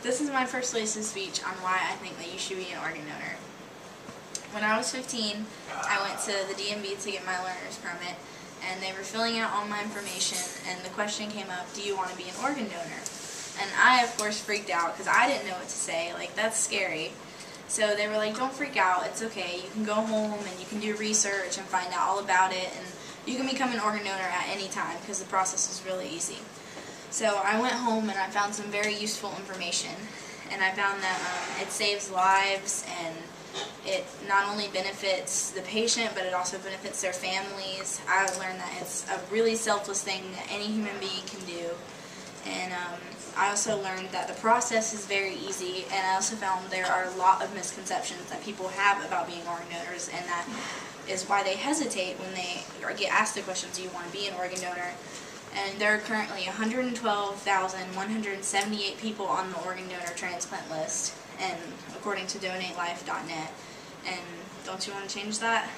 This is my persuasive speech on why I think that you should be an organ donor. When I was 15, I went to the DMV to get my learner's permit, and they were filling out all my information, and the question came up, do you want to be an organ donor? And I, of course, freaked out because I didn't know what to say. Like, that's scary. So they were like, don't freak out, it's okay. You can go home and you can do research and find out all about it, and you can become an organ donor at any time because the process is really easy. So I went home and I found some very useful information, and I found that it saves lives, and it not only benefits the patient, but it also benefits their families. I learned that it's a really selfless thing that any human being can do. And I also learned that the process is very easy, and I also found there are a lot of misconceptions that people have about being organ donors, and that is why they hesitate when they get asked the question, do you want to be an organ donor? And there are currently 112,178 people on the organ donor transplant list, and according to donatelife.net. And don't you want to change that?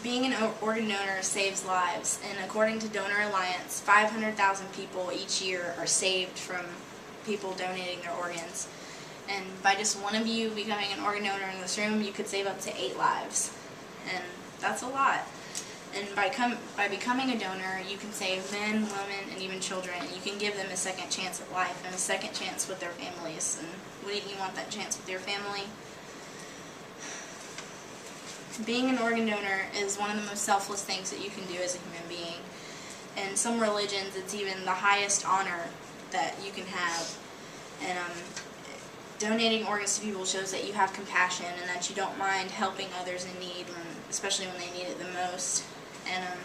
Being an organ donor saves lives, and according to Donor Alliance, 500,000 people each year are saved from people donating their organs. And by just one of you becoming an organ donor in this room, you could save up to 8 lives. And that's a lot. And by becoming a donor, you can save men, women, and even children, and you can give them a second chance at life and a second chance with their families. And wouldn't you want that chance with your family? Being an organ donor is one of the most selfless things that you can do as a human being. In some religions, it's even the highest honor that you can have. And donating organs to people shows that you have compassion and that you don't mind helping others in need, especially when they need it the most. And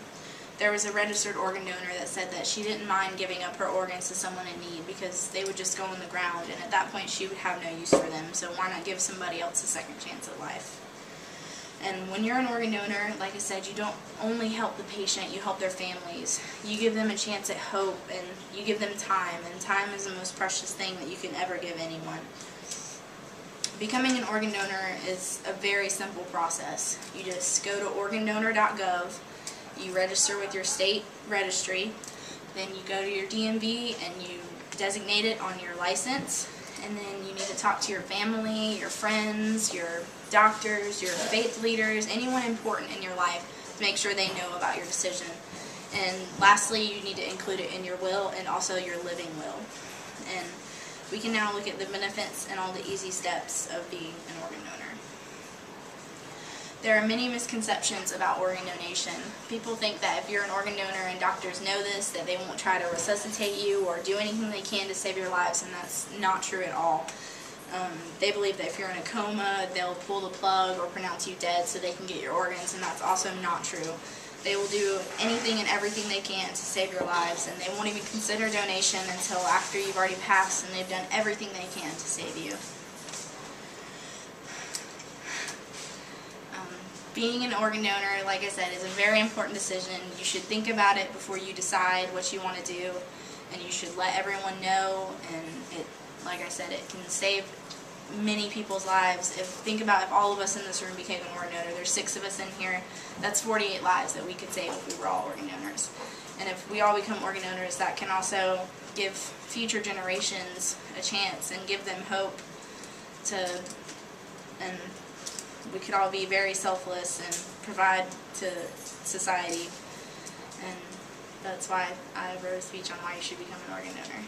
there was a registered organ donor that said that she didn't mind giving up her organs to someone in need because they would just go in the ground, and at that point she would have no use for them, so why not give somebody else a second chance at life? And when you're an organ donor, like I said, you don't only help the patient, you help their families. You give them a chance at hope, and you give them time, and time is the most precious thing that you can ever give anyone. Becoming an organ donor is a very simple process. You just go to organdonor.gov, you register with your state registry, then you go to your DMV and you designate it on your license, and then you need to talk to your family, your friends, your doctors, your faith leaders, anyone important in your life to make sure they know about your decision. And lastly, you need to include it in your will and also your living will. And we can now look at the benefits and all the easy steps of being an organ donor. There are many misconceptions about organ donation. People think that if you're an organ donor and doctors know this, that they won't try to resuscitate you or do anything they can to save your lives, and that's not true at all. They believe that if you're in a coma, they'll pull the plug or pronounce you dead so they can get your organs, and that's also not true. They will do anything and everything they can to save your lives, and they won't even consider donation until after you've already passed and they've done everything they can to save you. Being an organ donor, like I said, is a very important decision. You should think about it before you decide what you want to do, and you should let everyone know, and it, like I said, it can save many people's lives. Think about if all of us in this room became an organ donor. There's 6 of us in here. That's 48 lives that we could save if we were all organ donors. And if we all become organ donors, that can also give future generations a chance and give them hope and we could all be very selfless and provide to society. And that's why I wrote a speech on why you should become an organ donor.